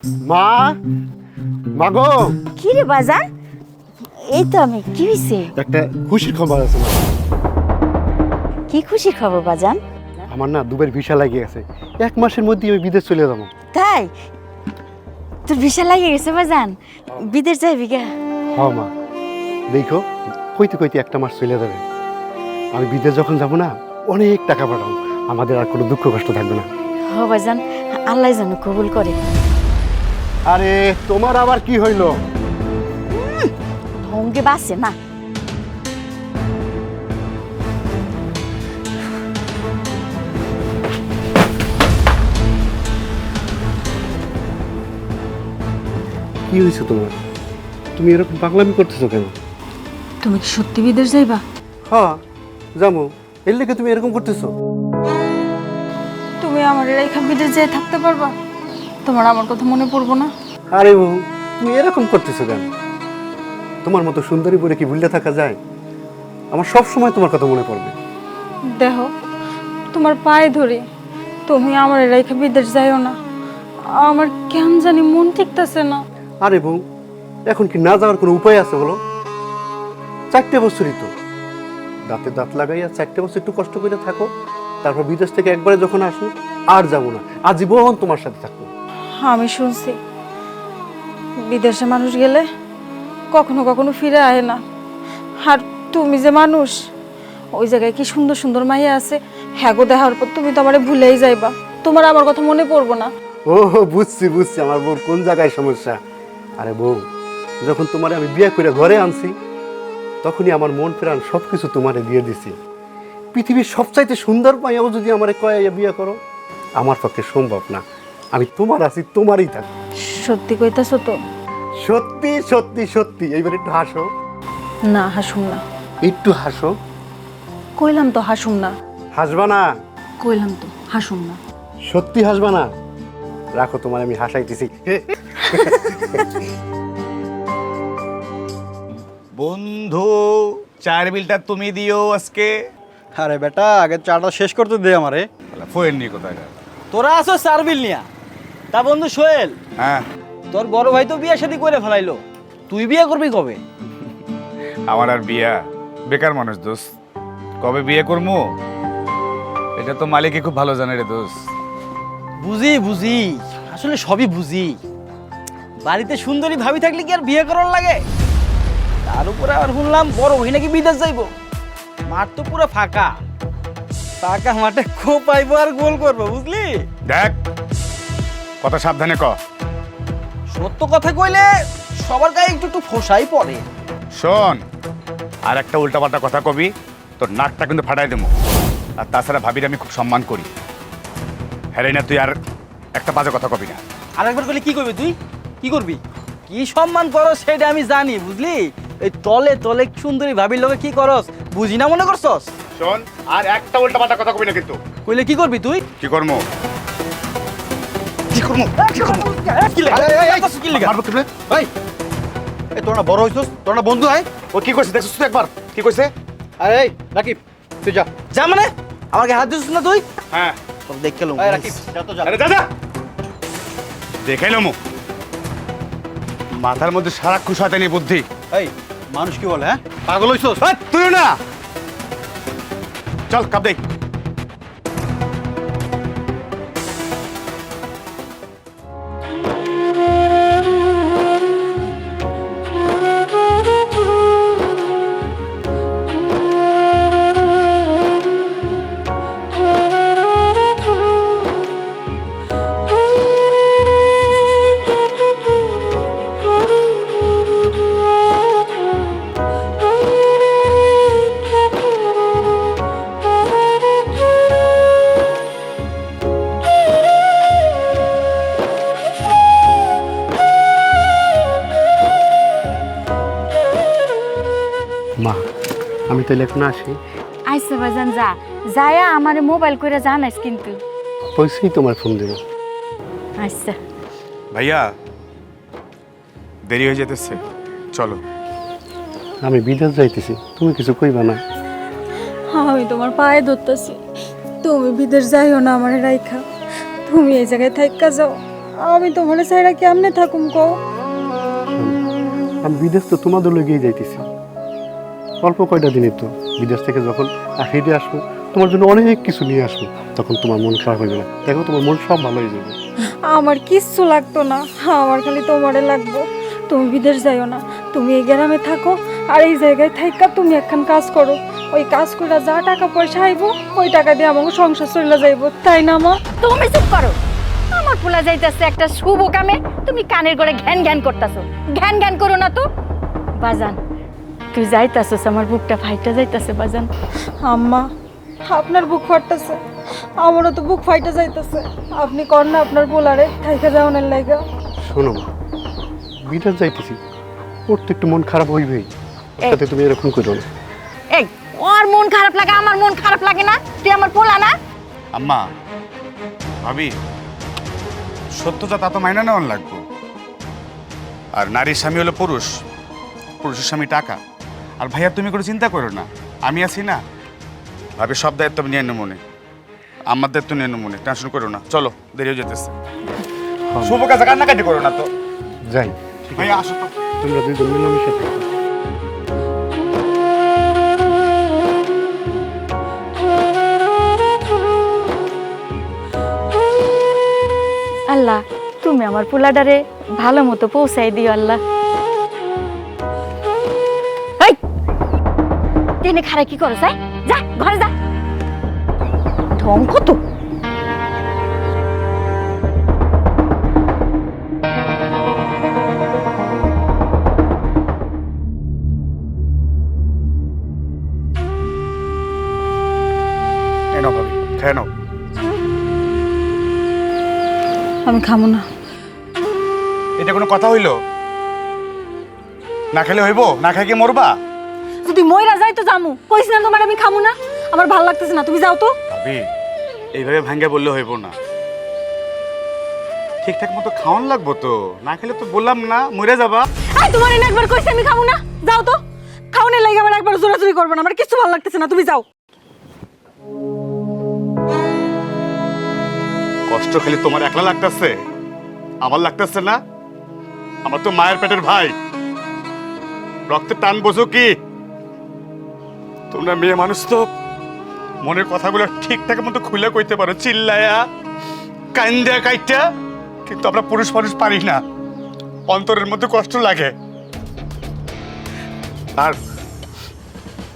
মা, মাগো, কি রে বাজান? এই তো আমি। কি হয়েছে? একটা খুশির খবর আছে মা। কি খুশির খবর বাজান? আমার না দুবার ভিসা লাগিয়ে গেছে, 1 মাসের মধ্যে আমি বিদেশ চলে যাবো। তাই? তোর ভিসা লাগিয়ে গেছে বাজান? বিদেশ যাইবি গা? হ্যাঁ মা, দেখো কইতে কইতে 1 মাস চলে যাবে। আমি বিদেশ যখন যাব না, অনেক টাকা পাঠাবো, আমাদের আর কোনো দুঃখ কষ্ট থাকবে না। হ বাজান, আল্লাহ যেন কবুল করে। আরে তোমার আবার কি হইলো? ঢঙ্গে বাসে না। কি হয়েছে তোমার? তুমি এরকম পাগলামি করতেছো কেন? তুমি কি সত্যি বিদেশ যাইবা? হ্যাঁ যাবো। এর লেগে তুমি এরকম করতেছো? তুমি আমার রেখা বিদেশ যেয়ে থাকতে পারবা? তোমার আমার কথা মনে পড়বো না? আরে বউ, তুমি এরকম করতেছো কেন? তোমার মতো সুন্দরী বলে কি ভুলে থাকা যায়? আমার সব সময় তোমার কথা মনে পড়বে। দেহ, তোমার পায়ে ধরি, তুমি আমার রেখা বিদেশ যাইও না। আমার কেন জানি মন ঠিকতাছে না। আরে বউ, এখন কি না যাওয়ার কোনো উপায় আছে বলো? 4টে বছরই তো, দাঁতে দাঁত লাগাইয়া 4টে বছর একটু কষ্ট করে থাকো, তারপর বিদেশ থেকে একবারে যখন আসো আর যাবো না, আজীবন তোমার সাথে থাকবো। আমি শুনছি বিদেশে মানুষ গেলে কখনো কখনো ফিরে আয় না। আর তুমি যে মানুষ, ওই জায়গায় কি সুন্দর সুন্দর মাইয়া আছে, হ্যাগো দেখার পর তুমি তো আমারে ভুলেই যাইবা। তোমার আমার কথা মনে পড়বো না। ও বুঝছি বুঝছি, আমার বউ কোন জায়গায় সমস্যা। আরে বউ, যখন তোমারে আমি বিয়ে করে ঘরে আনছি, তখনই আমার মন প্রাণ সবকিছু তোমারে দিয়ে দিছি। পৃথিবীর সবচাইতে সুন্দর পাইয়াও যদি আমারে কয়ে বিয়ে করো, আমার পক্ষে সম্ভব না। আমি তোমার আছি, তোমারই থাকি। সত্যি কইতাছো তো? সত্যি সত্যি সত্যি। এইবার একটু হাসো, না হাসুম না। একটু হাসো। কইলাম তো হাসুম না। হাসবা না? কইলাম তো হাসুম না। সত্যি হাসবা না? রাখো, তোমার আমি হাসাইতেছি। বন্ধু, চায়ের বিলটা তুমি দিও আজকে। আরে বেটা, আগে চাটা শেষ করতে দে আমারে। ফোন নিয়ে কোথায়? তোরা আসো সার্ভিল নিয়া। তা বন্ধু সোহেল, হ্যাঁ, তোর বড় ভাই তো বিয়ে শাদী করে ফেলাইলো, তুই বিয়ে করবি কবে? আমার আর বিয়া, বেকার মানুষ দোষ। কবে বিয়ে করবো এটা তো মালিকই খুব ভালো জানে রে দোষ। বুঝি বুঝি, আসলে সবই বুঝি। বাড়িতে সুন্দরী ভাবি থাকলে কি আর বিয়ে করার লাগে? তার উপরে আর শুনলাম বড় ভাই নাকি বিদেশ যাইবো। মাঠ তো পুরো ফাঁকা, ফাঁকা মাঠে খুব পাইবো আর গোল করবো, বুঝলি? দেখ, কথা সাবধানে ক। সত্য কথা কইলে সবার গায়ে একটু একটু ফোসাই পড়ে। শোন, আর একটা উল্টাপাল্টা কথা কবি, তোর নাকটা কিন্তু ফাটাই দেবো। আর তাছাড়া ভাবির আমি খুব সম্মান করি। হ্যাঁ না, তুই আর একটা বাজে কথা কবি না। আর একবার করলে কি করবি তুই? কি করবি? কি সম্মান করস সেটা আমি জানি, বুঝলি? এই তলে তলে সুন্দরী ভাবির লোকে কি করস বুঝি না মনে করছস? শোন, আর একটা উল্টাপাল্টা কথা কবি না কিন্তু। কইলে কি করবি তুই? কি করবো? কি করবো? কি লাগা? কি লাগা? মারবো কেন? ভাই, এই তোরা না বড় হইছস, তোরা না বন্ধু হয়? ও কি করছে দেখছিস তুই একবার? কি করছে? আরে এই রাকিব, তুই যা। যা মানে? আমাকে হাত দিছিস না তুই? হ্যাঁ, তোর দেখে লম। এই রাকিব, যা তো যা। আরে দাদা, দেখাইলো মু মাথার মধ্যে সারাক্ষণ শয়তানি বুদ্ধি। এই মানুষ কি বলে, হ্যাঁ? পাগল হইছস? তুই না, চল কাপ দেই। মা, আমি তাহলে এখন আসি। আইসা বাজান যা, যায়া আমারে মোবাইল করে জানাইস কিন্তু। পয়সাই তোমার ফোন দেবো। আচ্ছা। ভাইয়া, দেরি হয়ে যেতেছে, চলো। আমি বিদেশ যাইতেছি, তুমি কিছু কইবা না? আমি তোমার পায়ে ধরতেছি, তুমি বিদেশ যাইও না আমার রাইখা। তুমি এই জায়গায় থাইকা যাও, আমি তোমার সাইরা কেমনে থাকুম কো? আমি বিদেশ তো তোমাদের লেগেই যাইতেছি, অল্প কয়টা দিনই তো। বিদেশ থেকে যখন ফিরে আসবো তোমার জন্য অনেক কিছু নিয়ে আসবো, তখন তোমার মন খারাপ হয়ে যাবে। দেখো তোমার মন সব ভালো হয়ে যাবে। আমার কিচ্ছু লাগতো না, আমার খালি তোমারে লাগবো। তুমি বিদেশ যাইও না, তুমি এই গ্রামে থাকো, আর এই জায়গায় থাইকা তুমি একখান কাজ করো। ওই কাজ করে যা টাকা পয়সা আইবো ওই টাকা দিয়ে আমাকে সংসার চলে যাইবো, তাই না মা? তুমি চুপ করো। আমার পোলা যাইতাছে একটা শুভ কামে, তুমি কানের করে ঘ্যান ঘ্যান করতাছো। ঘ্যান ঘ্যান করো না তো বাজান। তুই যাইতাছস, আমার বুকটা ফাইটা যাইতাছে বাজান। আম্মা, আপনার বুক ফাটতেছে, আমারও তো বুক ফাইটা যাইতেছে। আপনি কর না আপনার পোলারে থাইকা যাওয়ার লাইগা। শোনো মা, বিদেশ যাইতেছি, ওর তো একটু মন খারাপ হইবেই, এই। তাতে তুমি এরকম করো না। এই, ওর মন খারাপ লাগে, আমার মন খারাপ লাগে না? তুই আমার পোলা না? আম্মা, ভাবি, সত্যতা তা তো মাইনা নেওয়ার লাগবো। আর নারীর স্বামী হলো পুরুষ, পুরুষের স্বামী টাকা। আর ভাইয়া তুমি কোনো চিন্তা করো না, আমি আছি না। ভাবি সব দায়িত্ব নিয়ে নেবো মনে, আমার দায়িত্ব নিয়ে নেবো মনে, টেনশন করো না। চলো, দেরি হয়ে যেতেছে। শুভ কাজে কান্নাকাটি করো না তো। যাই, ভাইয়া আসো তো। তোমরা দুজন মিলেমিশে থাকো। আল্লাহ, তুমি আমার পোলাডারে ভালো মতো পৌঁছাই দিও আল্লাহ। এই, টেনে খারাই কি করো? যাই, যা ঘরে যা। ঢং কত! এই নাও ভাবি, খেয়ে নাও। আমি খাবো না। এটা কোনো কথা হইলো? না খেলে হইব? না খাই কি মরবা? যদি মইরা যাই তো জামু, কইছ না তোমার আমি খাবো না। আমার ভালো লাগতেছে না, তুমি যাও তো। ভাবি, এইভাবে ভাঙ্গে বললে হইব না। ঠিকঠাক মতো খাওয়ান লাগবো তো, না খেলে তো বললাম না মরে যাবা। এই তোমার এনে একবার কইছি আমি খাবো না, যাও তো। খাওনের লাগি আমার একবার জোরাজুরি করবে না, আমার কিছু ভালো লাগতেছে না, তুমি যাও। কষ্ট খেলে তোমার একলা লাগতেছে, আমার লাগতেছে না? আমার তো মায়ের পেটের ভাই, রক্তের টান বোঝো কি? তোমরা মেয়ে মানুষ তো মনের কথাগুলো ঠিকঠাক মতো খুলে কইতে পারো, চিল্লায়া কান্দা কাইটা, কিন্তু আমরা পুরুষ মানুষ পারি না, অন্তরের মধ্যে কষ্ট লাগে। আর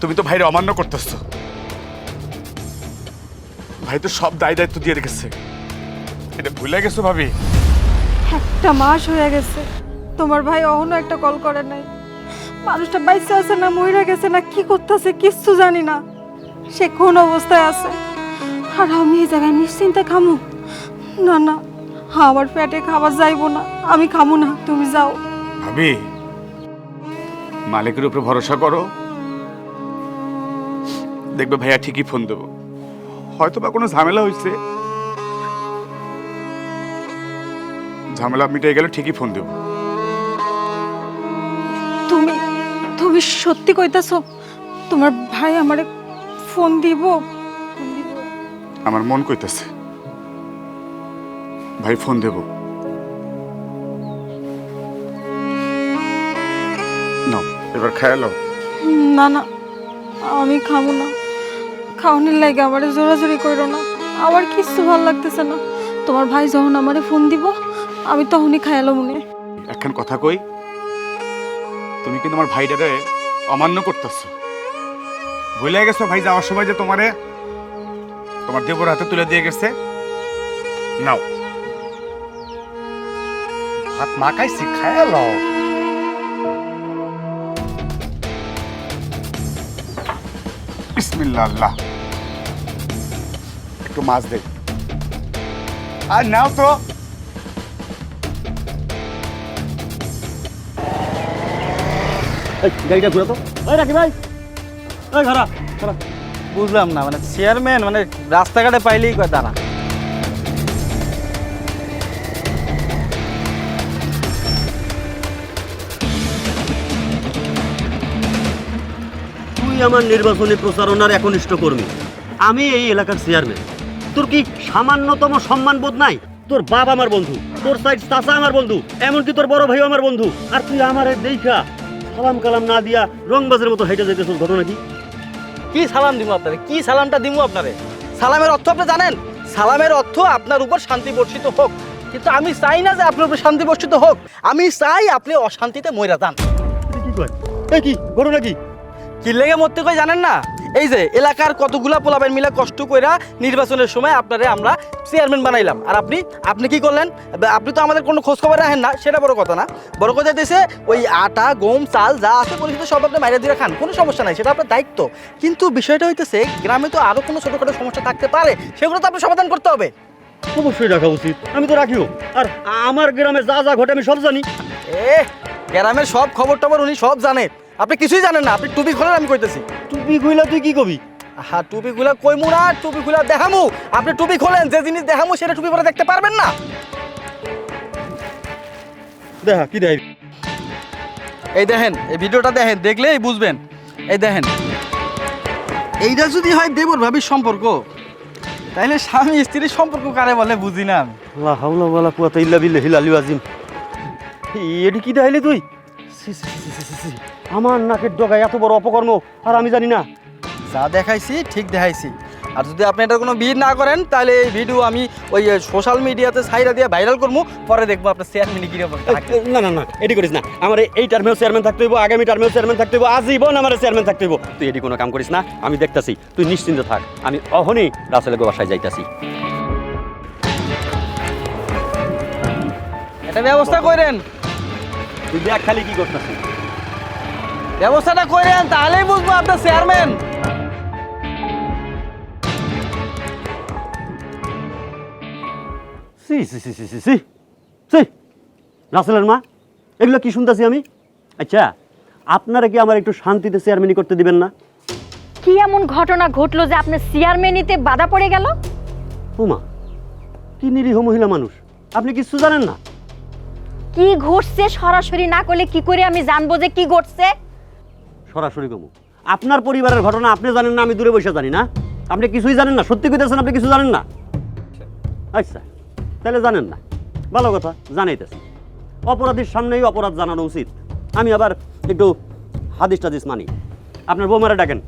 তুমি তো ভাইরে অমান্য করতেছো। ভাই তো সব দায় দায়িত্ব দিয়ে রেখেছে, এটা ভুলে গেছো ভাবি? একটা মাস হয়ে গেছে, তোমার ভাই অহনো একটা কল করে নাই। মানুষটা বাইসে আছে না মইরা গেছে না কি করতেছে কিচ্ছু জানি না। সে কোন অবস্থায় আছে, আর আমি এই জায়গায় নিশ্চিন্তে খামু না? না, আমার পেটে খাবার যাইবো না, আমি খামু না, তুমি যাও। ভাবি, মালিকের উপরে ভরসা করো, দেখবে ভাইয়া ঠিকই ফোন দেবো। হয়তো বা কোনো ঝামেলা হয়েছে, ঝামেলা মিটে গেলে ঠিকই ফোন দেবো। তুমি তুমি সত্যি কইতাছো তোমার ভাই আমারে ফোন দিব? আমার মন কইতেছে ভাই ফোন দেব। নাও, এবার খেয়ালো। না না, আমি খাবো না। খাওয়ানোর লাগে আমারে জোরাজোরি করো না, আমার কিচ্ছু ভালো লাগতেছে না। তোমার ভাই যখন আমারে ফোন দিব আমি তখনই খাইলো মনে। একখান কথা কই, তুমি কিন্তু আমার ভাইটারে অমান্য করতেছো। ভুলে গেছো ভাই যাওয়ার সময় যে তোমার দেবর হাতে তুলে দিয়ে গেছে। নাও, ভাত মাখাইছি, খায়ালো। বিসমিল্লাহ, আল্লাহ, একটু মাছ দে। আর নাও তো। গাড়িটা ঘুরে তো। ওই রাখি ভাই, ওই খারাপ খারাপ। বুঝলাম না, মানে চেয়ারম্যান মানে রাস্তাঘাটে পাইলেই কয় দাঁড়া। তুই আমার নির্বাচনী প্রচারণার একনিষ্ঠ কর্মী, আমি এই এলাকার চেয়ারম্যান। তোর কি সামান্যতম সম্মান বোধ নাই? তোর বাপ আমার বন্ধু, তোর সাইড চাচা আমার বন্ধু, এমনকি তোর বড় ভাইও আমার বন্ধু, আর তুই আমার দেখা সালাম কালাম না দিয়া রংবাজের মতো হেঁটে যেতেছিস, ঘটনা কি? কি সালাম দিমু আপনারে, কি সালামটা দিমু আপনারে? সালামের অর্থ আপনি জানেন? সালামের অর্থ আপনার উপর শান্তি বর্ষিত হোক। কিন্তু আমি চাই না যে আপনার উপর শান্তি বর্ষিত হোক, আমি চাই আপনি অশান্তিতে মইরা যান। এটা কি কয়? এই কি ঘটনা কি? কি লেগে মরতে কই জানেন না? এই যে এলাকার কতগুলা পোলাবেন মিলে কষ্ট কইরা নির্বাচনের সময় আপনারে আমরা চেয়ারম্যান বানাইলাম, আর আপনি কি করলেন? আপনি তো আমাদের কোনো খোঁজ খবর রাখেন না, সেটা বড় কথা না। বড় কথা দিয়েছে ওই আটা গম চাল যা আছে পরিচিত সব আপনি বাইরে দিয়ে খান, কোনো সমস্যা নাই, সেটা আপনার দায়িত্ব। কিন্তু বিষয়টা হইতেছে গ্রামে তো আরো কোনো ছোটখাটো সমস্যা থাকতে পারে, সেগুলো তো আপনি সমাধান করতে হবে। অবশ্যই রাখা উচিত, আমি তো রাখিও। আর আমার গ্রামে যা যা ঘটে আমি সব জানি। গ্রামের সব খবর টবর উনি সব জানেন, আপনি কিছুই জানেন না। আপনি টুপি খোলেন, আমি কইতেছি। টুপি কইলা তুই কি কবি? হ্যাঁ, টুপি খুলা কইমু না, টুপি খুলা দেখামু। আপনি টুপি খোলেন, যে জিনিস দেখামু সেটা টুপি পরে দেখতে পারবেন না। দেখা কি দেখ? এই দেখেন, এই ভিডিওটা দেখেন, দেখলেই বুঝবেন। এই দেখেন, এইটা যদি হয় দেবর ভাবির সম্পর্ক, তাইলে স্বামী স্ত্রীর সম্পর্ক কারে বলে বুঝি না আমি। লা হাওলা ওয়ালা কুওয়াতা ইল্লা বিল্লাহিল আলিয়্যিল আযীম। এডি কি দেখাইলি তুই? ছি, ছি, ছি, ছি, ছি, ছি। আমার নাকের ডগায় এত বড় অপকর্ম আর আমি জানি না। যা দেখাইছি ঠিক দেখাইছি। আর যদি আপনি এটার কোনো ভিড় না করেন, তাহলে এই ভিডিও আমি ওই সোশ্যাল মিডিয়াতে সাইরা দিয়ে ভাইরাল করবো, পরে দেখবো আপনার চেয়ারম্যানই কিরকম থাকে। না না না, এডি করিস না। আমার এই টার্মেও চেয়ারম্যান থাকতে হইব, আগামী টার্মেও চেয়ারম্যান থাকতে হইব, আজীবন আমার চেয়ারম্যান থাকতে হইব। তুই এডি কোনো কাম করিস না, আমি দেখতাছি। তুই নিশ্চিন্ত থাক, আমি অহনি রাসেলের বাসায় যাইতাছি। এটা ব্যবস্থা করেন, তুই দেখ খালি কি করতেছিস। ব্যবস্থাটা করেন, তাহলেই বুঝবো আপনার চেয়ারম্যান। সি সি সি সি সি সি সি রাসেলের মা, এগুলো কি শুনতেছি আমি? আচ্ছা, আপনারা কি আমার একটু শান্তিতে চেয়ারম্যানি করতে দিবেন না? কি এমন ঘটনা ঘটলো যে আপনার চেয়ারম্যানিতে বাধা পড়ে গেল? উমা, কি নিরীহ মহিলা মানুষ, আপনি কিচ্ছু জানেন না? কি ঘটছে সরাসরি না করলে কি করে আমি জানবো যে কি ঘটছে? সরাসরি কমু, আপনার পরিবারের ঘটনা আপনি জানেন না, আমি দূরে বসে জানি না? আপনি কিছুই জানেন না? সত্যি কইতেছেন আপনি কিছু জানেন না? আচ্ছা, তাহলে জানেন না, ভালো কথা, জানাইতেছি। অপরাধীর সামনেই অপরাধ জানানো উচিত। আমি আবার একটু হাদিস টাদিস মানি। আপনার বৌমারা ডাকেন।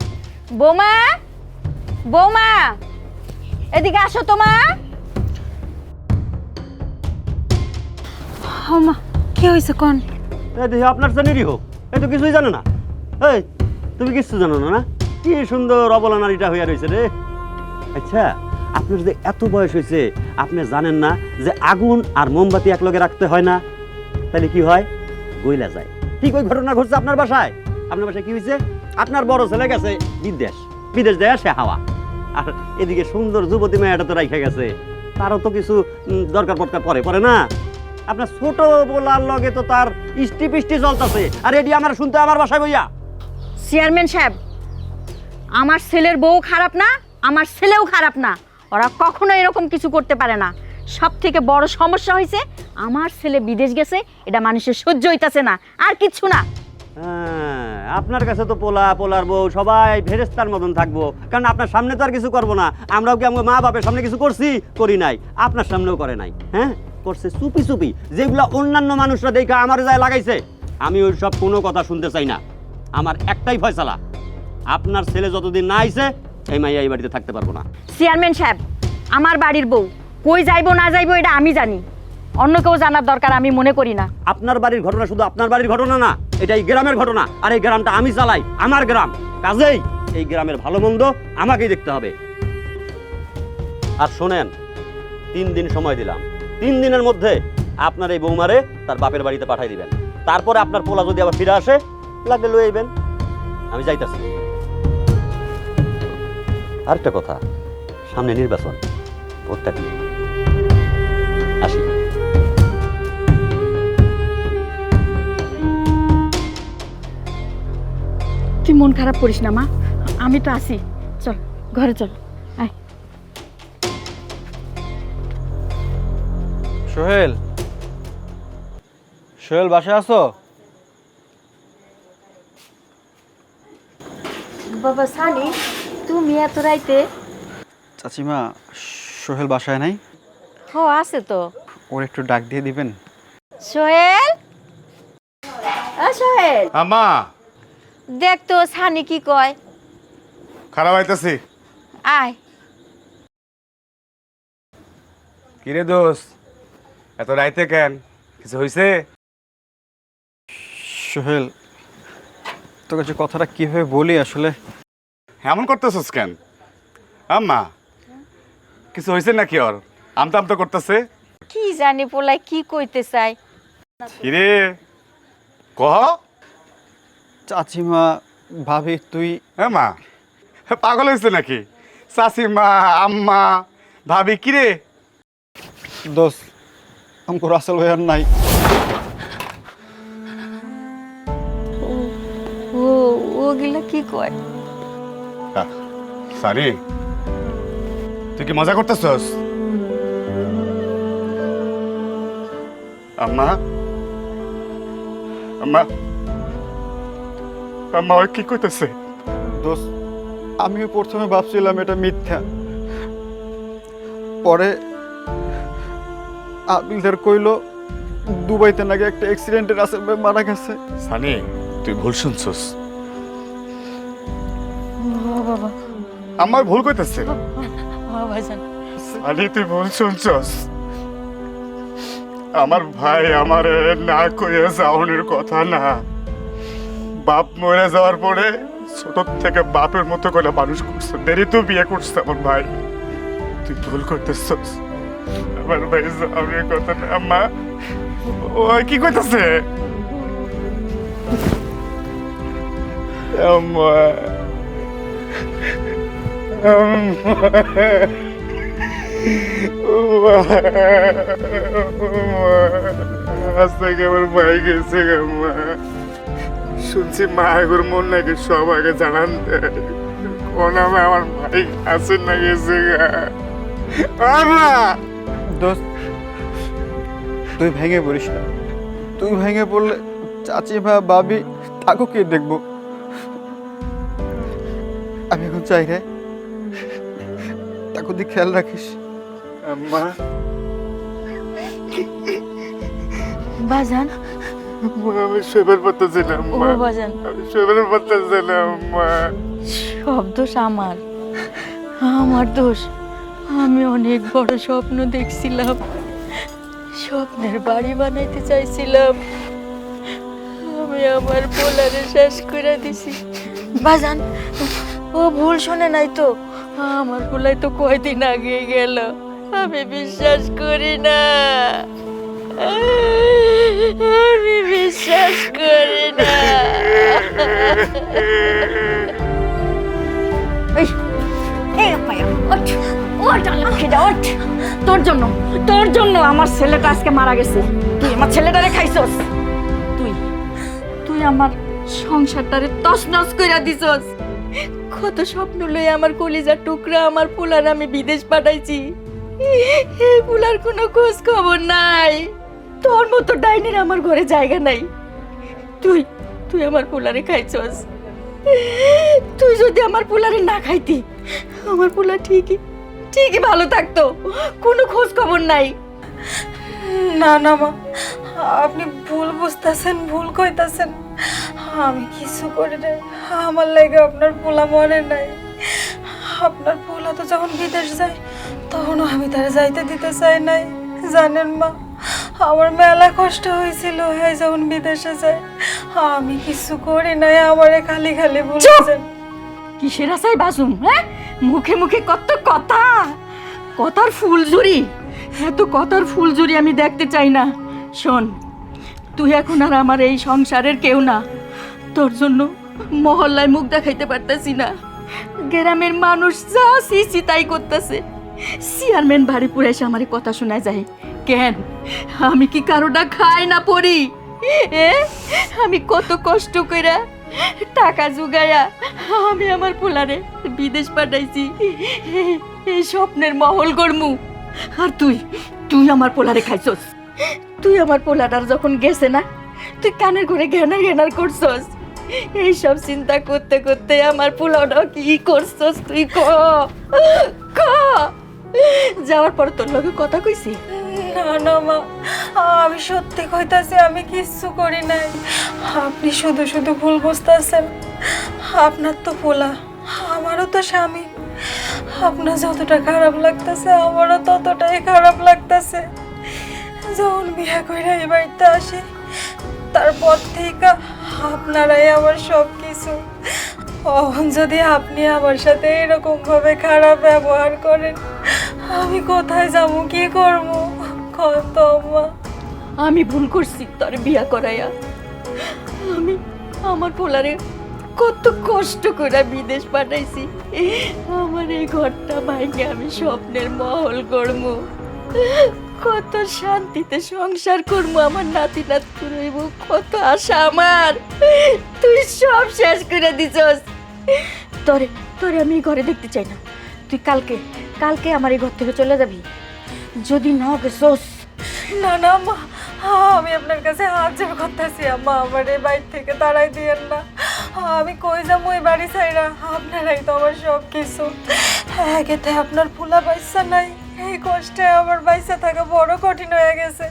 বৌমা, বৌমা, এদিকে আসো তো মা। মা কি হয়েছে কোন? এই দেখি আপনার চেয়ে নিরীহ, এই তো কিছুই জানে না। এই তুমি কিচ্ছু জানো না? না, কি সুন্দর অবলা নারীটা হইয়া রয়েছে রে। আচ্ছা, আপনার যে এত বয়স হয়েছে, আপনি জানেন না যে আগুন আর মোমবাতি একলগে রাখতে হয় না? তাহলে কি হয়? গইলা যায়। ঠিক ওই ঘটনা ঘটছে আপনার বাসায়। আপনার বাসায় কি হয়েছে? আপনার বড় ছেলে গেছে বিদেশ, বিদেশ যায় সে হাওয়া, আর এদিকে সুন্দর যুবতী মেয়েটা তো রাইখা গেছে, তারও তো কিছু দরকার পটকার পরে না? আপনার ছোট বলার লগে তো তার ইষ্টি পিষ্টি চলতেছে, আর এটি আমার শুনতে আমার বাসায় বইয়া। চেয়ারম্যান সাহেব, আমার ছেলের বউ খারাপ না, আমার ছেলেও খারাপ না, ওরা কখনো এরকম কিছু করতে পারে না। সব থেকে বড় সমস্যা হয়েছে আমার ছেলে বিদেশ গেছে, এটা মানুষের সহ্য হইতাছে না, আর কিচ্ছু না। হ্যাঁ, আপনার কাছে তো পোলার বউ সবাই ফেরেস্তার মতন থাকবো, কারণ আপনার সামনে তো আর কিছু করবো না। আমরাও কি আমার মা বাপের সামনে কিছু করছি? করি নাই। আপনার সামনেও করে নাই। হ্যাঁ, করছে চুপি চুপি, যেগুলো অন্যান্য মানুষরা দেখে আমার যায় লাগাইছে। আমি ওই সব কোনো কথা শুনতে চাই না। আমার একটাই ফয়সালা, আপনার ছেলে যতদিন না আইছে এই মাইয়া এই বাড়িতে থাকতে পারবো না। চেয়ারম্যান সাহেব, আমার বাড়ির বউ কই যাইবো না যাইবো এটা আমি জানি, অন্য কেউ জানার দরকার আমি মনে করি না। আপনার বাড়ির ঘটনা শুধু আপনার বাড়ির ঘটনা না, এটা এই গ্রামের ঘটনা, আর এই গ্রামটা আমি চালাই, আমার গ্রাম। কাজেই এই গ্রামের ভালো মন্দ আমাকেই দেখতে হবে। আর শোনেন, 3 দিন সময় দিলাম, 3 দিনের মধ্যে আপনার এই বৌমারে তার বাপের বাড়িতে পাঠিয়ে দিবেন। তারপরে আপনার পোলা যদি আবার ফিরে আসে, লাগলে লয়ে আইবেন, আমি যাইতাছি। আরেকটা কথা, সামনে নির্বাচন, ভোটটা দিন। আসি। তুই মন খারাপ করিস না মা, আমি তো আছি, চল ঘরে চল। আয়। সোহেল, সোহেল বাসায় আছো? বাবা সানি, তুমি এত রাইতে? চাচিমা, সোহেল বাসায় নাই? ও আছে তো। ওর একটু ডাক দিয়ে দিবেন? সোহেল, সোহেল, আমা দেখ তো সানি কি কয়। খারাপ আইতাছি। আয়। কিরে দোস্ত, এত রাইতে কেন? কিছু হইছে? সোহেল, তোর কাছে কথাটা কিভাবে বলি আসলে। এমন করতেছস কেন? আম্মা কিছু হয়েছে নাকি? ওর আমতা আমতা করতেছে। কি জানি পোলাই কি কইতে চাই। কিরে কহ। চাচিমা, ভাবি, তুই হ্যাঁ মা, পাগল হয়েছে নাকি? চাচিমা, আম্মা, ভাবি, কিরে? দোস্ত, আমাকে রাসেল ভাই আর নাই। ও ওগুলা কি কয়? সানি, তুই কি মজা করতেছস? আম্মা, আম্মা, আম্মা ওই কি কইতেছে? দোস্ত, আমিও প্রথমে ভাবছিলাম এটা মিথ্যা, পরে আবিলদার কইলো দুবাইতে নাকি একটা অ্যাক্সিডেন্টে রাসেল ভাই মারা গেছে। সানি, তুই ভুল শুনছস। বাবা, আম্মা ভুল কইতেছে। ভাইজান, সানি, তুই ভুল শুনছস। আমার ভাই আমারে না কইয়া যাওয়ানোর কথা না। বাপ মরে যাওয়ার পরে ছোট থেকে বাপের মতো করে মানুষ করছে, দেরি তো বিয়ে করছে আমার ভাই। তুই ভুল করতেছস। আমার ভাই যাওয়ানোর কথা না। আম্মা ও কি কইতাছে? আম্মা, আজ থেকে আমার ভাই গেছে। শুনছি মা এগুর মন নাকি সব আগে জানান দেয়। কোন আমার ভাই আছে না গেছে। দোস্ত, তুই ভেঙে পড়িস না। তুই ভেঙে পড়লে চাচিমা, ভাবি তাকে কে দেখবো? আমি এখন চাই রে, তাকে দিয়ে খেয়াল রাখিস। আম্মা, বাজান, আমি শোবার পারতেছি না। ও বাজান, আমি শোবার পারতেছি না। আম্মা, সব দোষ আমার, আমার দোষ। আমি অনেক বড় স্বপ্ন দেখছিলাম, স্বপ্নের বাড়ি বানাইতে চাইছিলাম। আমি আমার পোলারে শেষ করে দিছি। বাজান, ও ভুল শোনে নাই তো। আমার পোলাই তো কয়দিন আগে গেল। আমি বিশ্বাস করি না, আমি বিশ্বাস করি না। তোর জন্য আমার ছেলেটা আজকে মারা গেছে। তুই আমার ছেলেটারে খাইছস। তুই তুই আমার সংসারটারে তছনছ কইরা দিছস। কত স্বপ্ন লই আমার কলিজার টুকরা আমার পোলার আমি বিদেশ পাঠাইছি। এই পোলার কোনো খোঁজ খবর নাই। তোর মতো ডাইনির আমার ঘরে জায়গা নাই। তুই তুই আমার পোলারে খাইছস। তুই যদি আমার পোলারে না খাইতি, আমার পোলা ঠিকই ঠিকই ভালো থাকতো। কোনো খোঁজ খবর নাই। না না মা, আপনি ভুল বুঝতেছেন, ভুল কইতাছেন। আমি কিছু করি নাই, আমার লাগে আপনার পোলা মরে নাই। আপনার পোলা তো যখন বিদেশ যায় তখনও আমি তার যাইতে দিতে চাই নাই। জানেন মা, আমার মেলা কষ্ট হয়েছিল হ্যাঁ যখন বিদেশে যায়। আমি কিছু করি নাই, আমারে খালি খালি বলছেন। কিসের আশায় বাসুম? হ্যাঁ, মুখে মুখে কত কথা, কথার ফুলঝুরি। এত কথার ফুলঝুরি আমি দেখতে চাই না। শোন, তুই এখন আর আমার এই সংসারের কেউ না। তোর জন্য মহল্লায় মুখ দেখাইতে পারতাছি না। গ্রামের মানুষ যা সিসি তাই করতেছে। চেয়ারম্যান বাড়ি পুরে এসে আমার কথা শোনা যায়। কেন আমি কি কারোটা খাই না পড়ি? আমি কত কষ্ট কইরা টাকা জোগায়া আমি আমার পোলারে বিদেশ পাঠাইছি এই স্বপ্নের মহল গড়মু। আর তুই তুই আমার পোলারে খাইছস। তুই আমার পোলাটার যখন গেছে না, তুই কানের ঘরে ঘেনার ঘেনার করছস। এইসব চিন্তা করতে করতে আমার পোলাওটা কি করছস তুই? ক ক যাওয়ার পর তোর লগে কথা কইছি? না না মা, আমি সত্যি কইতাছি আমি কিচ্ছু করি নাই। আপনি শুধু শুধু ভুল বুঝতেছেন। আপনার তো পোলা, আমারও তো স্বামী। আপনার যতটা খারাপ লাগতেছে আমারও ততটাই খারাপ লাগতেছে। যখন বিয়ে করে এই বাড়িতে আসি তারপর থেকে আপনারাই আমার সব কিছু। যদি আপনি আমার সাথে এরকম ভাবে খারাপ ব্যবহার করেন, আমি কোথায় যাবো, কি করবো কত মা? আমি ভুল করছি তোর বিয়া করাইয়া। আমি আমার পোলারে কত কষ্ট করে বিদেশ পাঠাইছি। আমার এই ঘরটা ভাঙে আমি স্বপ্নের মহল করবো, কত শান্তিতে সংসার করবো, আমার নাতি নাতি রইব, কত আশা আমার। তুই সব শেষ করে দিছস। তোরে তোরে আমি এই ঘরে দেখতে চাই না। তুই কালকে কালকে আমার এই ঘর থেকে চলে যাবি। যদি না গেছস, না না মা, আমি আপনার কাছে হাত জোড় করতেছি আম্মা, আমার এই বাড়ি থেকে তাড়াই দিয়েন না। আমি কই যাবো এই বাড়ি ছাইরা? আপনারাই তো আমার সব কিছু। একেতে আপনার পোলা পয়সা নাই, এই কষ্টে আমার পয়সা থাকা বড় কঠিন হয়ে গেছে।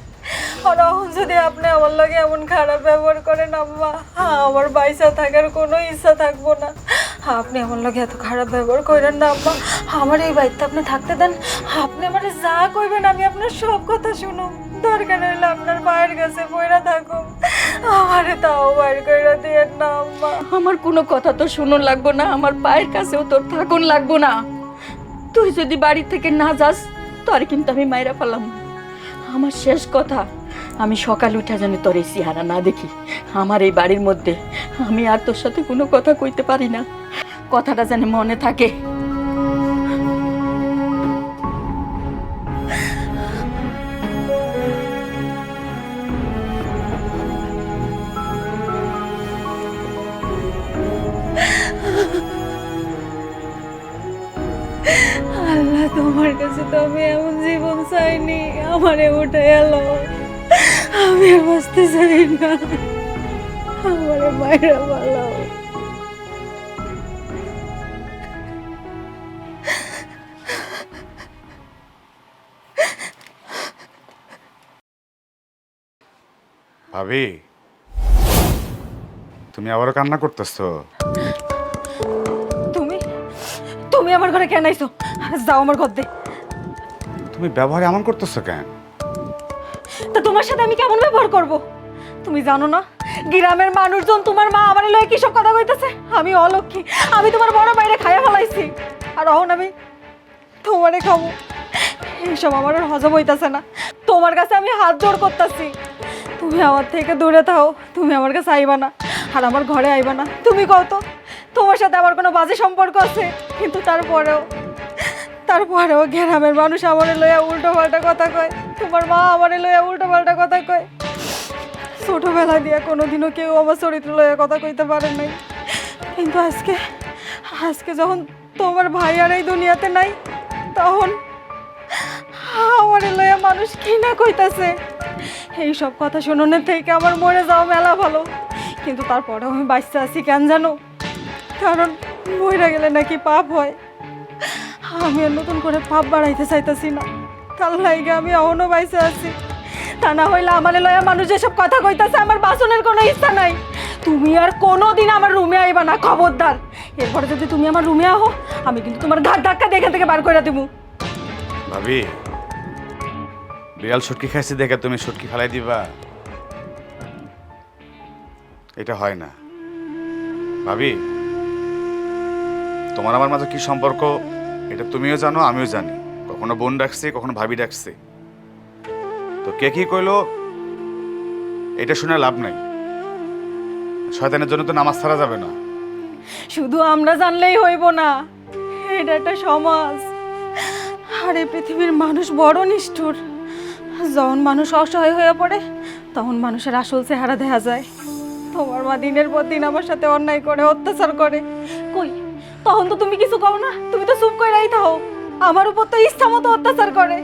আর এখন যদি আপনি আমার লাগে এমন খারাপ ব্যবহার করেন আম্মা, আমার পয়সা থাকার কোনো ইচ্ছা থাকবো না। আপনি আমার লাগে এত খারাপ ব্যবহার করেন না আম্মা। আমার এই বাড়িতে আপনি থাকতে দেন। আপনি আমার যা কইবেন আমি আপনার সব কথা শুনুন। দরকার হইলে আপনার মায়ের কাছে বইরা থাকুন, আমারে তাও বাইর কইরা দিয়েন না আম্মা। আমার কোনো কথা তো শুনুন লাগবো না, আমার পায়ের কাছেও তোর থাকুন লাগবো না। তুই যদি বাড়ি থেকে না যাস তোর কিন্তু আমি মাইরা ফেলাম। আমার শেষ কথা, আমি সকাল উঠা জানি তোর এই চেহারা না দেখি আমার এই বাড়ির মধ্যে, আমি আর তোর সাথে কোনো কথা কইতে পারি না। কথাটা যেন মনে থাকে। আল্লাহ, তোমার কাছে তো আমি এমন জীবন চাইনি, আমারে উঠে এলো। আমি আর বাঁচতে চাই না, আমারে মায়েরা ভালো। ভাবি, তুমি আবারও কান্না করতেছো? তুমি তুমি আমার ঘরে কেন আইছো? যাও আমার ঘর দে। তুমি ব্যবহার এমন করতেছো কেন? তা তোমার সাথে আমি কেমন ব্যবহার করব? তুমি জানো না গ্রামের মানুষজন তোমার মা আমার লয়ে কি সব কথা কইতেছে? আমি অলক্ষী, আমি তোমার বড় বাইরে খাইয়া ফেলাইছি, আর এখন আমি তোমারে খাবো। এইসব আমার আর হজম হইতাছে না। তোমার কাছে আমি হাত জোড় করতেছি, তুমি আমার থেকে দূরে থাও। তুমি আমার কাছে আইবা না, আর আমার ঘরে আইবা না। তুমি কও তো তোমার সাথে আমার কোনো বাজে সম্পর্ক আছে? কিন্তু তারপরেও গ্রামের মানুষ আমারে লইয়া উল্টো পাল্টা কথা কয়, তোমার মা আমারে লইয়া উল্টো পাল্টা কথা কয়। ছোটবেলা দিয়া কোনোদিনও কেউ আমার চরিত্র লইয়া কথা কইতে পারে নাই, কিন্তু আজকে যখন তোমার ভাই আর এই দুনিয়াতে নাই, তখন আমারে লইয়া মানুষ কি না কইতাছে। এই সব কথা শুনোনের থেকে আমার মরে যাওয়া মেলা ভালো। কিন্তু তারপরেও আমি বাঁচতে আছি কেন জানো? কারণ মরে গেলে নাকি পাপ হয়। আমি আর নতুন করে পাপ বাড়াইতে চাইতেছি না, তার লাইগে আমি এখনো বাইসে আছি। তা না হইলে আমার লয়া মানুষ যেসব কথা কইতাছে আমার বাসনের কোনো ইচ্ছা নাই। তুমি আর কোনোদিন আমার রুমে আইবা না, খবরদার। এরপরে যদি তুমি আমার রুমে আহো, আমি কিন্তু তোমার ঘাট ধাক্কা দেখে থেকে বার করে দেবো। ভাবি, বিড়াল সুটকি খাইছে দেখে তুমি সুটকি ফেলাই দিবা? এটা হয় না ভাবি। তোমার আমার মাঝে কি সম্পর্ক এটা তুমিও জানো, আমিও জানি। কখনো বোন ডাকছি, কখনো ভাবি ডাকছি। তো কে কি কইলো এটা শুনে লাভ নাই। শয়তানের জন্য তো নামাজ ছাড়া যাবে না। শুধু আমরা জানলেই হইব না, এটা একটা সমাজ। আর এই পৃথিবীর মানুষ বড় নিষ্ঠুর। যখন মানুষ অসহায় হয়ে পড়ে তখন মানুষের আসল চেহারা দেখা যায়। তোমার মা দিনের পর দিন আমার সাথে অন্যায় করে, অত্যাচার করে, কই তখন তো তুমি কিছু কও না, তুমি তো চুপ কইরাই থাও। আমার উপর তো ইচ্ছা মতো অত্যাচার করে,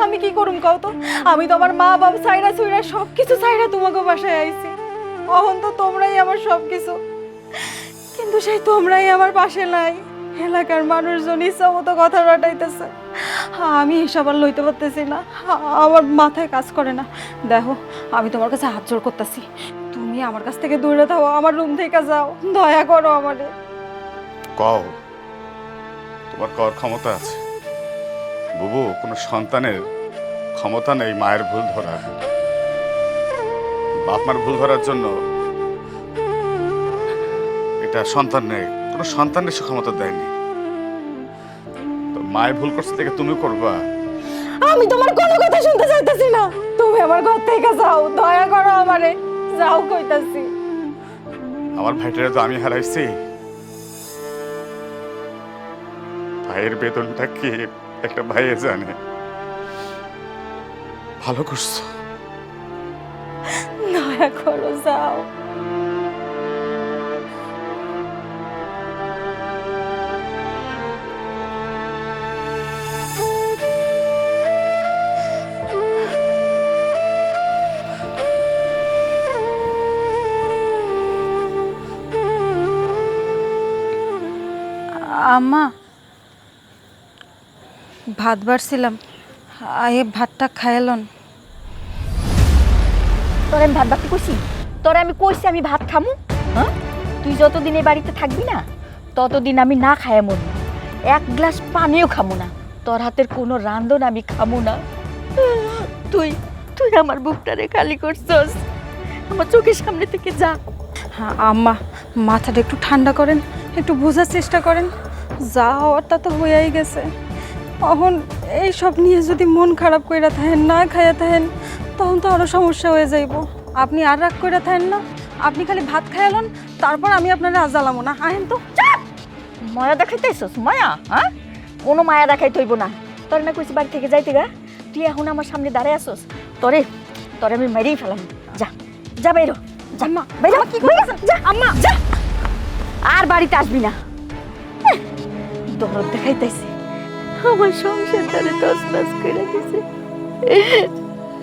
আমি কি করুম কও তো? আমি তো আমার মা বাবা ছাইরা ছুইরা সব কিছু ছাইরা তোমাকে বাসায় আইছি। তখন তো তোমরাই আমার সব কিছু, কিন্তু সেই তোমরাই আমার পাশে নাই। এলাকার মানুষজন ইচ্ছা মতো কথা রটাইতেছে, আমি এসব আর লইতে পারতেছি না, আমার মাথায় কাজ করে না। দেখো, আমি তোমার কাছে হাত জোড় করতেছি, তুমি আমার কাছ থেকে দূরে থাও, আমার রুম থেকে যাও, দয়া করো আমারে। কও, তোমার কর ক্ষমতা আছে বুবু। কোনো সন্তানের ক্ষমতা নেই মায়ের ভুল ধরার। বাপ মার ভুল ধরার জন্য এটা সন্তান নেই, কোনো সন্তানের সে ক্ষমতা দেয়নি। তো মায়ের ভুল করছে থেকে তুমি করবা? আমি তোমার কোনো কথা শুনতে চাইতেছি না, তুমি আমার ঘর থেকে যাও, দয়া করো আমারে, যাও কইতাছি। আমার ভাইটারে তো আমি হারাইছি। ভাইয়ের বেতনটা কি একটা ভাইয়ে জানে। ভালো করছো। দয়া করো, যাও। আম্মা, ভাত বাড়ছিলাম, আয়ে ভাতটা খাইলন। তোরে আমি ভাত বাড়তে কইছি? তোরে আমি কইছি আমি ভাত খামু? হ্যাঁ, তুই যতদিন এই বাড়িতে থাকবি না ততদিন আমি না খায় মরবো, এক গ্লাস পানিও খামু না, তোর হাতের কোনো রান্ধন আমি খামু না। তুই তুই আমার বুকটারে খালি করছস, আমার চোখের সামনে থেকে যা। হ্যাঁ আম্মা, মাথাটা একটু ঠান্ডা করেন, একটু বোঝার চেষ্টা করেন। যা হওয়ার তা তো হইয়াই গেছে, এখন এইসব নিয়ে যদি মন খারাপ কইরা থাকেন, না খাইয়া থাকেন, তখন তো আরও সমস্যা হয়ে যাইব। আপনি আর রাগ কইরা থাকেন না, আপনি খালি ভাত খাইলন, তারপর আমি আপনারা আজালামো না। আহেন তো। চাপ! মায়া দেখাইতেছস? মায়া? হ্যাঁ, কোনো মায়া দেখাইতে হইব না। তোর না কইছি বাড়ি থেকে যাইতে গা, তুই এখন আমার সামনে দাঁড়ায় আসস, তোরে তোরে আমি মেরেই ফেলাম। যা যা বাইরো, যা মা বাইরো। কি কইছস? যা আম্মা, যা, আর বাড়িতে আসবি না। দরদ দেখাইতেছে, আমার সংসারটারে তছনছ করে দিছে,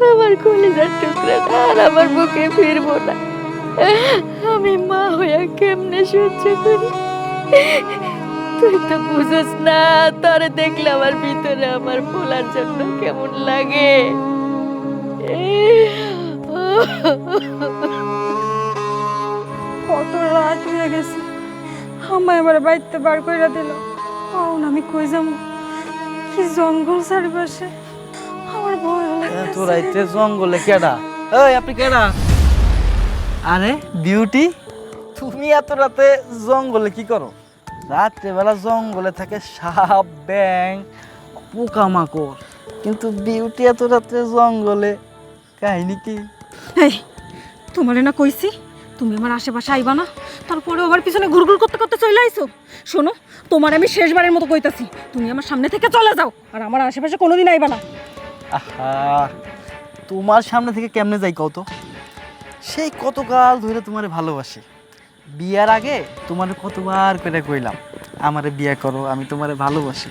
আমার কলিজার টুকরা আর আমার বুকে ফিরবো না। আমি মা হইয়া কেমনে সহ্য করি? তুই তো বুঝস না, তোরে দেখলে আমার ভিতরে আমার ভোলার জন্য কেমন লাগে। কত রাত হয়ে গেছে, আমায় এবার বাড়িতে বার কইরা দিল। এখন আমি কই যাবো? কি জঙ্গল চারিপাশে, আমার ভয় এত লাগতেছে। রাইতে জঙ্গলে কেডা? এই আপনি কেডা? আরে বিউটি, তুমি এত রাতে জঙ্গলে কি করো? রাত্রেবেলা জঙ্গলে থাকে সাপ, ব্যাং, পোকামাকড়, কিন্তু বিউটি এত রাতে জঙ্গলে, কাহিনী কি? এই, তোমারে না কইছি তুমি আমার আশেপাশে আইবা না, তারপরে আমার পিছনে ঘুরঘুর করতে করতে চলে আইছো। শোনো, তোমার আমি শেষবারের মতো কইতাছি, তুমি আমার সামনে থেকে চলে যাও, আর আমার আশেপাশে কোনোদিন আইবা না। আহা, তোমার সামনে থেকে কেমনে যাই কও তো? সেই কতকাল ধরে তোমারে ভালোবাসি। বিয়ার আগে তোমারে কতবার করে কইলাম আমারে বিয়ে করো, আমি তোমারে ভালোবাসি।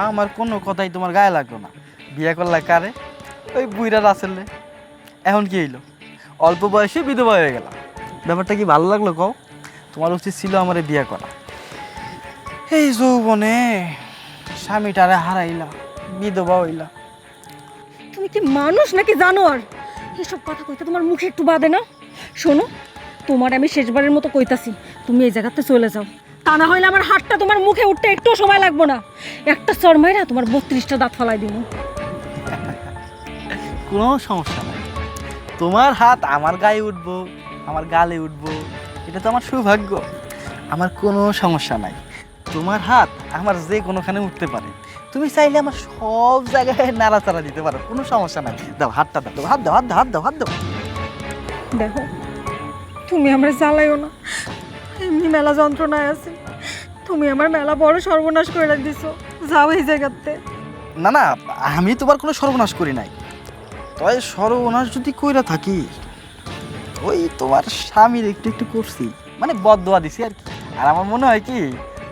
আমার কোনো কথাই তোমার গায়ে লাগলো না। বিয়ে করলে কারে? ওই বুইরা রাসেলে। এখন কি হইলো? অল্প বয়সে বিধবা হয়ে গেলাম। ব্যাপারটা কি ভালো লাগলো কও? তোমার উচিত ছিল আমারে বিয়ে করা। এই যৌবনে স্বামীটারে হারাইলা, বিধবা হইলা। তুমি কি মানুষ নাকি জানোয়ার? এসব কথা কইতে তোমার মুখে একটু বাদে না? শোনো, তোমার আমি শেষবারের মতো কইতাছি, তুমি এই জায়গাতে চলে যাও, তা না হইলে আমার হাতটা তোমার মুখে উঠতে একটু সময় লাগবে না। একটা চরমাইরা তোমার 32টা দাঁত ফালাই দিব। কোনো সমস্যা নাই, তোমার হাত আমার গায়ে উঠবো, আমার গালে উঠবো, এটা তো আমার সৌভাগ্য। আমার কোনো সমস্যা নাই, তোমার হাত আমার যে কোনোখানে উঠতে পারে। তুমি চাইলে আমার সব জায়গায় নাড়াচাড়া দিতে পারো, কোনো সমস্যা নাই। দাও হাতটা, দাও হাত, দাও হাত, দাও হাত, দাও হাত, দাও। দেখো, তুমি আমার জ্বালাইও না, এমনি মেলা যন্ত্রণায় আছে, তুমি আমার মেলা বড় সর্বনাশ করে দিছো। যাও এই জায়গাতে। না না, আমি তোমার কোনো সর্বনাশ করি নাই। তবে সর্বনাশ যদি কইরা থাকি, ওই তোমার স্বামীর একটু একটু করছি, মানে বদদোয়া দিছি আর কি। আর আমার মনে হয় কি,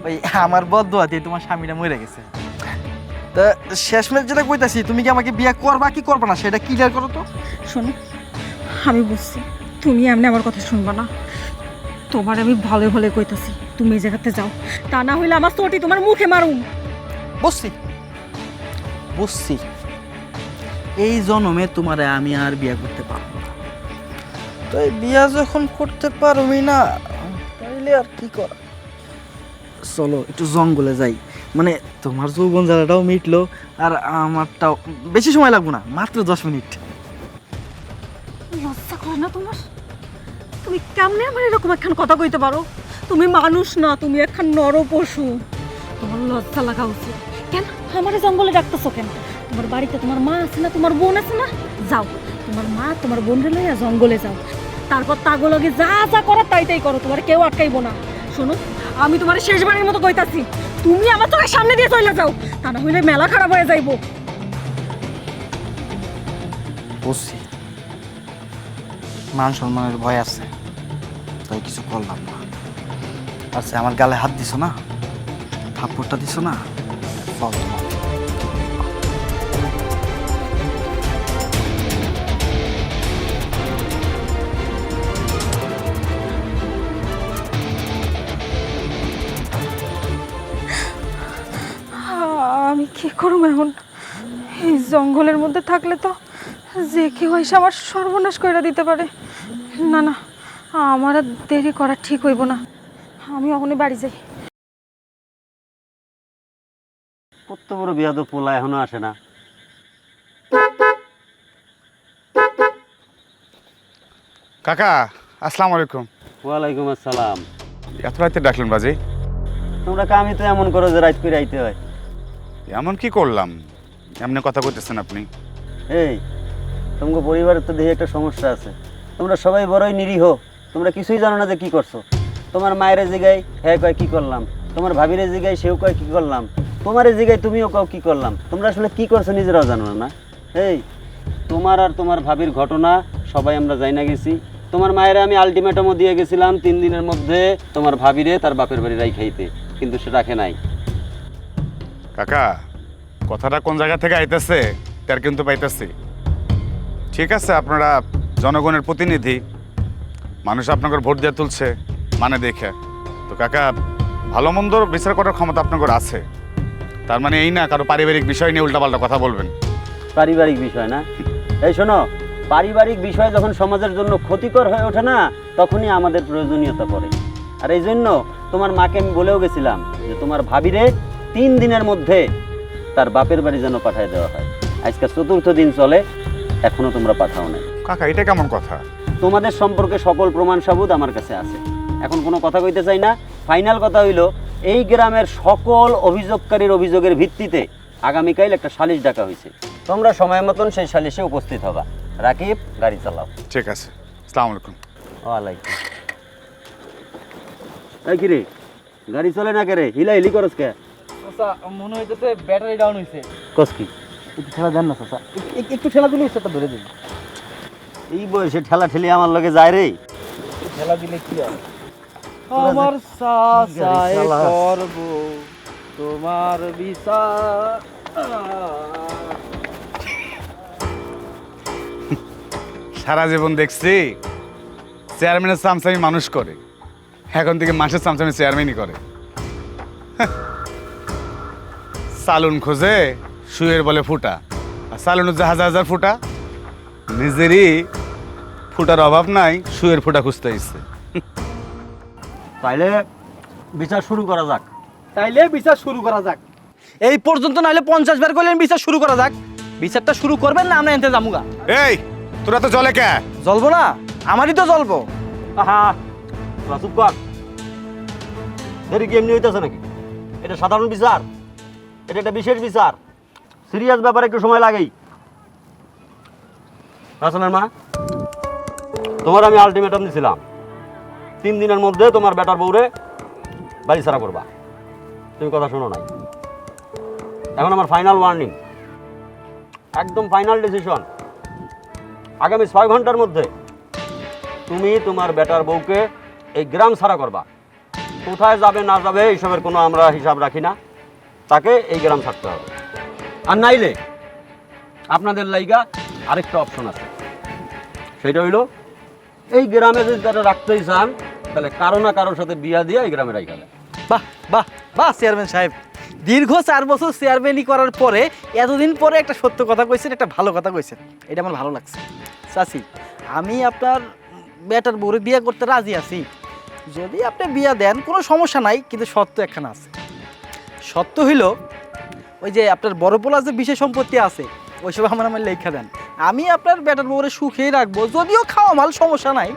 ওই আমার বদদোয়া দিয়ে তোমার স্বামীটা মরে গেছে। তা শেষমেশ যেটা কইতাছি, তুমি কি আমাকে বিয়ে করবা কি করবা না সেটা ক্লিয়ার করো তো। শোনো, আমি বুঝছি তুমি এমনি আমার কথা শুনবা না, তোমার আমি ভালো ভালো কইতাছি, তুমি এই জায়গাতে যাও, তা না হইলে আমার চটি তোমার মুখে মারুম। বুঝছি, বুঝছি, এই জন্মে তোমারে আমি আর বিয়ে করতে পারবো না। তো এই বিয়া যখন করতে পারবি না, তাইলে আর কি করা। চলো একটু জঙ্গলে যাই, মানে তোমার যৌবন জ্বালাটাও মিটলো আর আমারটাও। বেশি সময় লাগবে না, মাত্র 10 মিনিট। লজ্জা করে না তোমার? তুমি কেমনে আমার এরকম একখান কথা কইতে পারো? তুমি মানুষ না, তুমি একখান নর পশু। তোমার লজ্জা লাগা উচিত। কেন আমারে জঙ্গলে ডাকতেছো কেন? তোমার বাড়িতে তোমার মা আছে না, তোমার বোন আছে না? যাও, তোমার মা তোমার বোনরে লইয়া জঙ্গলে যাও, তারপর তাগলগে যা যা করার তাই তাই করো, তোমার কেউ আটকাইবো না। শোনো, আমি তোমার শেষবারের মতো কইতাছি, তুমি আমার চোখের সামনে দিয়ে চলে যাও, তা না হইলে মেলা খারাপ হয়ে যাইবো। বুঝছি, মান সম্মানের ভয় আছে, তাই কিছু করলাম না। আচ্ছা, আমার গালে হাত দিছো না, থাপ্পড়টা দিছো না, চল চল। আমি কি করব এখন? এই জঙ্গলের মধ্যে থাকলে তো যে কেউ এসে আমার সর্বনাশ করে দিতে পারে। না না, আমার আর দেরি করা ঠিক হইব না, আমি ওখানে বাড়ি যাই। কত বড় বিয়াদব পোলা এখনো আসে না। কাকা, আসসালামু আলাইকুম। ওয়ালাইকুম আসসালাম। এত রাতে ডাকলেন বাজি? তোমরা কামি তো এমন করো যে রাত করে আইতে হয়। এমন কি করলাম এমনি কথা কইতেছেন আপনি? এই, তোমাকে পরিবারের তো দেখি একটা সমস্যা আছে। তোমরা সবাই বড়ই নিরীহ, তোমরা কিছুই জানো না যে কি করছো। তোমার মায়ের জিগায় হ্যাঁ কয় কি করলাম, তোমার ভাবির জিগায় সেও কয় কি করলাম, তোমার জিগায় তুমিও কও কি করলাম। তোমরা আসলে কি করছো নিজেরাও জানো না। এই, তোমার আর তোমার ভাবির ঘটনা সবাই আমরা যাই না গেছি। তোমার মায়ের আমি আলটিমেটামও দিয়ে গেছিলাম 3 দিনের মধ্যে তোমার ভাবিরে তার বাপের বাড়ি রাইখাইতে, কিন্তু সে রাখে নাই। কাকা, কথাটা কোন জায়গা থেকে আইতেছে তার কিন্তু পাইতেছি। ঠিক আছে, আপনারা জনগণের প্রতিনিধি, মানুষ আপনাদের ভোট দিয়ে তুলছে মানে দেখে। তো কাকা, ভালো মন্দর বিচার করার ক্ষমতা আপনাদের আছে, তার মানে এই না কারো পারিবারিক বিষয় নিয়ে উল্টাপাল্টা কথা বলবেন। পারিবারিক বিষয় না? এই শোনো, পারিবারিক বিষয় যখন সমাজের জন্য ক্ষতিকর হয়ে ওঠে না, তখনই আমাদের প্রয়োজনীয়তা পড়ে। আর এই জন্য তোমার মাকে আমি বলেও গেছিলাম যে তোমার ভাবিরে 3 দিনের মধ্যে তার বাপের বাড়ি যেন পাঠিয়ে দেওয়া হয়। আজকে 4র্থ দিন চলে, এখনো তোমরা পাঠাও নাই। কাকা, এটা কেমন কথা? তোমাদের সম্পর্কে সকল প্রমাণ সাবুত আমার কাছে আছে। এখন কোনো কথা কইতে চাই না। ফাইনাল কথা হইল, এই গ্রামের সকল অভিযোগকারীর অভিযোগের ভিত্তিতে আগামীকাল একটা সালিশ ডাকা হয়েছে। তোমরা সময় মতন সেই সালিশে উপস্থিত হবা। রাকিব, গাড়ি চালাও। ঠিক আছে, আসসালামু আলাইকুম। ওয়ালাইকুম। এই কি রে, গাড়ি চলে না কে রে? হিলি করস কে? চাচা, মনে হইতেছে ব্যাটারি ডাউন হইছে। কস কি? একটু ঠেলা দেন না চাচা, একটু ঠেলা দিলে সেটা ধরে দিন। এই বয়সে ঠেলা ঠেলি আমার লগে যায় রে। ঠেলা দিলে কি হয়? আমার চাচাই করব তোমার বিচার। সারা জীবন দেখছি চেয়ারম্যানের চামচামি মানুষ করে, এখন থেকে মাসের চামচামি চেয়ারম্যানই করে। সালুন খোঁজে, শুয়ের বলে ফুটা, আর সালুনের যে হাজার হাজার ফুটা, নিজেরই ফুটার অভাব নাই, শুয়ের ফুটা খুঁজতে ইচ্ছে। তাইলে বিচার শুরু করা যাক। তাইলে বিচার শুরু করা যাক। এই পর্যন্ত নাহলে 50 বার করলেন বিচার শুরু করা যাক। বিচারটা শুরু করবেন না আমরা এনতে যামুগা? এই, তোরা তো জলে কে? জ্বলবো না? আমারই তো জ্বলবো। আহা, চুপ কর। দেরি কি এমনি হইতেছে নাকি? এটা সাধারণ বিচার, এটা একটা বিশেষ বিচার। সিরিয়াস ব্যাপারে একটু সময় লাগেই। হাসানের মা, তোমার আমি আলটিমেটাম দিছিলাম 3 দিনের মধ্যে তোমার বেটার বউরে বাড়ি ছাড়া করবা। তুমি কথা শোনো নাই। এখন আমার ফাইনাল ওয়ার্নিং, একদম ফাইনাল ডিসিশন। আগামী 6 ঘন্টার মধ্যে তুমি তোমার বেটার বউকে এই গ্রাম ছাড়া করবা। কোথায় যাবে না যাবে এইসবের কোনো আমরা হিসাব রাখি না, তাকে এই গ্রাম ছাড়তে হবে। আর নাইলে আপনাদের লাইগা আরেকটা অপশন আছে, সেটা হইল এই গ্রামে যদি তারা রাখতেই চান, তাহলে কারো না কারোর সাথে বিয়া দিয়ে এই গ্রামে রাখা যায়। বাহ বাহ বাহ চেয়ারম্যান সাহেব, দীর্ঘ 4 বছর চেয়ারম্যানই করার পরে এতদিন পরে একটা সত্য কথা কইছেন, একটা ভালো কথা কইছেন, এটা আমার ভালো লাগছে। চাচি, আমি আপনার বেটার বউরে বিয়ে করতে রাজি আছি। যদি আপনি বিয়ে দেন কোনো সমস্যা নাই, কিন্তু শর্ত একখানা আছে। সত্য হইল ওই যে আপনার বড় পোলা যে বিশেষ সম্পত্তি আছে ওইসব আমার লেখা দেন। আমি আপনার বেটার বউরে সুখেই রাখবো, যদিও খাওয়া মাল সমস্যা নাই,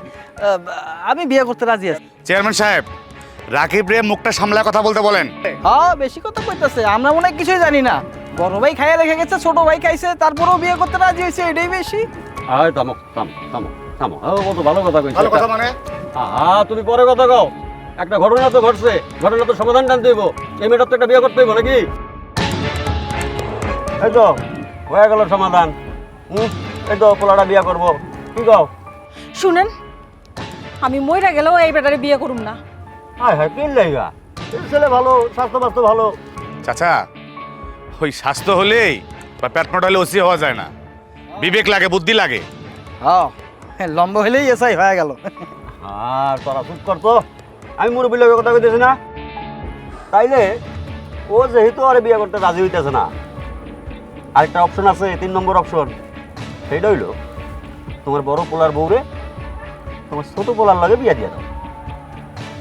আমি বিয়ে করতে রাজি আছি। চেয়ারম্যান সাহেব, রাকিব রে মুখটা সামলায় কথা বলতে বলেন। হ্যাঁ, বেশি কথা কইতাছে, আমরা মনে হয় কিছুই জানি না। বড় ভাই খাইয়া রেখে গেছে, ছোট ভাই খাইছে, তারপরেও বিয়ে করতে রাজি হয়েছে, এটাই বেশি। আয় থামো থামো থামো থামো, কত ভালো কথা কইছো। ভালো কথা মানে? তুমি পরে কথা কও। একটা ঘটনা তো ঘটছে, ঘটনা তো সমাধান টানতে হইব। এই মেয়েটার তো একটা বিয়ে করতে হইব নাকি? এই তো হয়ে গেল সমাধান। এই তো পোলাটা বিয়ে করবো, কি কও? শুনেন, আমি মইরা গেলেও এই বেটারে বিয়ে করুম না। হায় হায়, কি লাইগা? ছেলে ভালো, স্বাস্থ্য বাস্থ্য ভালো। চাচা, ওই স্বাস্থ্য হলেই বা পেট মোটা হলে ওসি হওয়া যায় না। বিবেক লাগে, বুদ্ধি লাগে। হ্যাঁ, লম্বা হলেই এসাই হয়ে গেল। আর তোরা চুপ করতো, আমি মুরব্বী লোকের কথা কইতেছি না। তাইলে ও যেহেতু আরে বিয়ে করতে রাজি হইতেছে না, আরেকটা অপশন আছে, 3 নম্বর অপশন। সেইটা হইলো তোমার বড় পোলার বউরে তোমার ছোট পোলার লাগে বিয়ে দিয়ে দাও।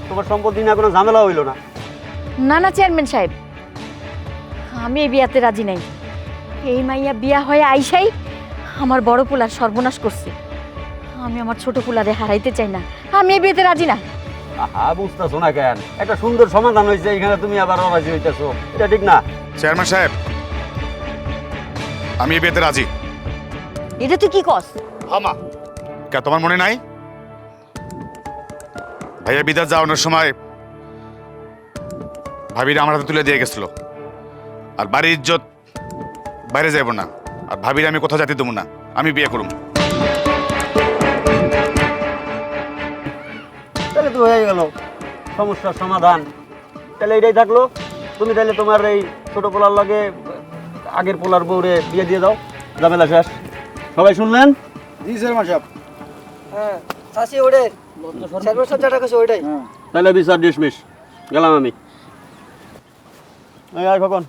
তোমার সম্পত্তি না কোনো ঝামেলা হইলো না। না না চেয়ারম্যান সাহেব, আমি এই বিয়াতে রাজি নাই। এই মাইয়া বিয়া হয়ে আইসাই আমার বড় পোলার সর্বনাশ করছে। আমি আমার ছোট পোলারে হারাইতে চাই না, আমি এই বিয়েতে রাজি না। আহা, বুঝতেছো না কেন? একটা সুন্দর সমাধান হয়েছে, এখানে তুমি আবার রাজি হইতেছো, এটা ঠিক না। চেয়ারম্যান সাহেব, আমি এই বিয়েতে রাজি। এটা তুই কি কস? হামা, কে তোমার মনে নাই? ভাইয়া বিদেশ যাওয়ানোর সময় ভাবিরা আমার হাতে তুলে দিয়ে গেছিল। আর বাড়ির ইজ্জত বাইরে যাইব না, আর ভাবিরা আমি কোথাও যেতে দেবো না, আমি বিয়ে করুম। তাহলে তো হয়ে গেল সমস্যার সমাধান। তাহলে এটাই থাকলো, তুমি তাহলে তোমার এই ছোট পোলার লাগে আগের পোলার বউরে বিয়ে দিয়ে দাও, ঝামেলা শেষ। সবাই শুনলেন? জি চেয়ারম্যান সাহেব। হ্যাঁ, চাচি ওরে চেয়ারম্যান সাহেব যেটা কইছে ওইটাই। তাহলে বিচার ডিসমিস, গেলাম আমি। এই আয় খোকন।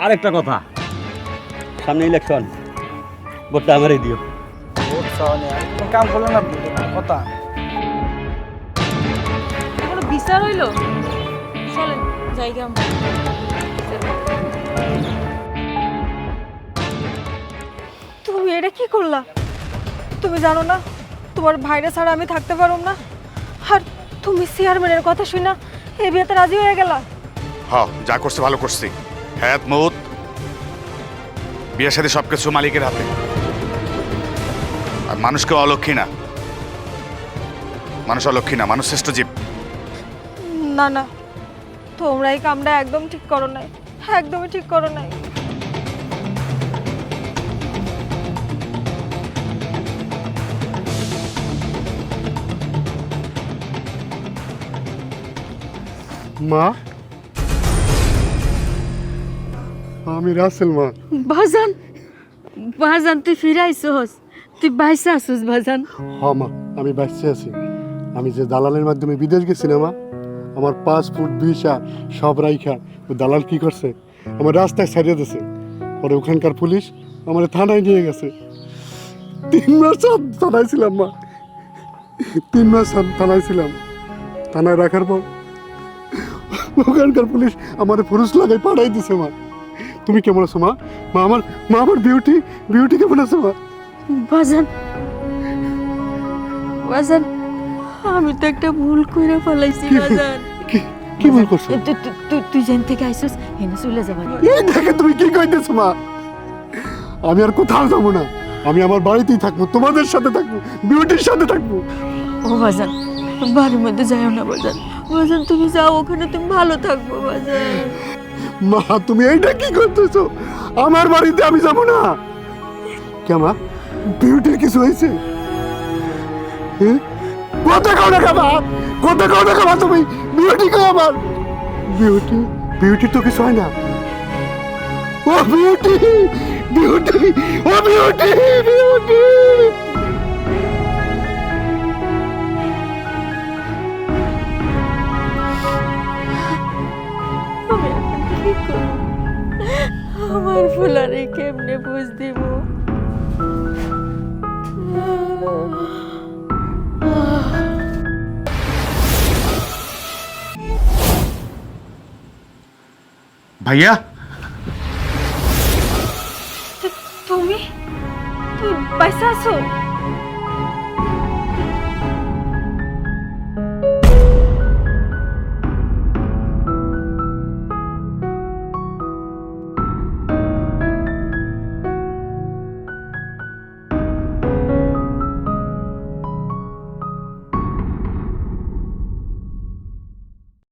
আরেকটা কথা, সামনে ইলেকশন, ভোটটা আমারই দিও। কাম করলেন না কথা। কোনো বিচার হইলো? চলেন জায়গা আমরা। তুমি এটা কি করলা? তুমি জানো না তোমার ভাইরা ছাড়া আমি থাকতে পারুম না? আর তুমি চেয়ারম্যানের কথা শুনা এই বিয়েতে রাজি হয়ে গেলা? হ্যাঁ, যা করছে ভালো করছি। হায়াত মৌত বিয়ের সাথে সবকিছু মালিকের হাতে। আর মানুষকে অলক্ষী না, মানুষ অলক্ষী না, মানুষ শ্রেষ্ঠ জীব। না না, তোমরা এই কামটা একদম ঠিক করো নাই, একদমই ঠিক করো নাই। মা, আমি রাসেল মা। বাজান, বাজান তুই ফিরাইছস, তুই বাইসা আসুস বাজান। হ মা, আমি বাঁচতে আছি। আমি যে দালালের মাধ্যমে বিদেশ গেছি না মা, আমার পাসপোর্ট ভিসা সব রাইখা ও দালাল কি করছে, আমার রাস্তায় ছাড়িয়ে দিয়েছে। পরে ওখানকার পুলিশ আমার থানায় নিয়ে গেছে। 3 মাস থানায় ছিলাম মা, 3 মাস থানায় ছিলাম। থানায় রাখার পর ওখানকার পুলিশ আমার পুরুষ লাগাই পাঠাই দিছে মা। তুমি কেমন আছো মা? মা আমার বিউটি কেমন আছে মা? বাজান, বাজান, আমি তো একটা ভুল কইরা ফেলাইছি বাজান। কি ভুল করছো? তুই যেন থেকে আইসস এনে চলে যাবা। এই দেখে তুমি কি কইতেছো মা? আমি আর কোথাও যাবো না, আমি আমার বাড়িতেই থাকবো, তোমাদের সাথে থাকবো, বিউটির সাথে থাকবো। ও বাজান, বাড়ির মধ্যে যাও না বাজান। বাজান তুমি যাও, ওখানে তুমি ভালো থাকবো বাজান। মা তুমি এইটা কি করতেছো? আমার বাড়িতে আমি যাবো না। কেমা বিউটির কিছু হয়েছে? কথা কও না কেমা, কথা কও না কেমা, তুমি বিউটি কও আমার। বিউটির তো কিছু হয় না। ও বিউটি, ও বিউটি। ভাইয়া তুমি তুমি পয়সা আছো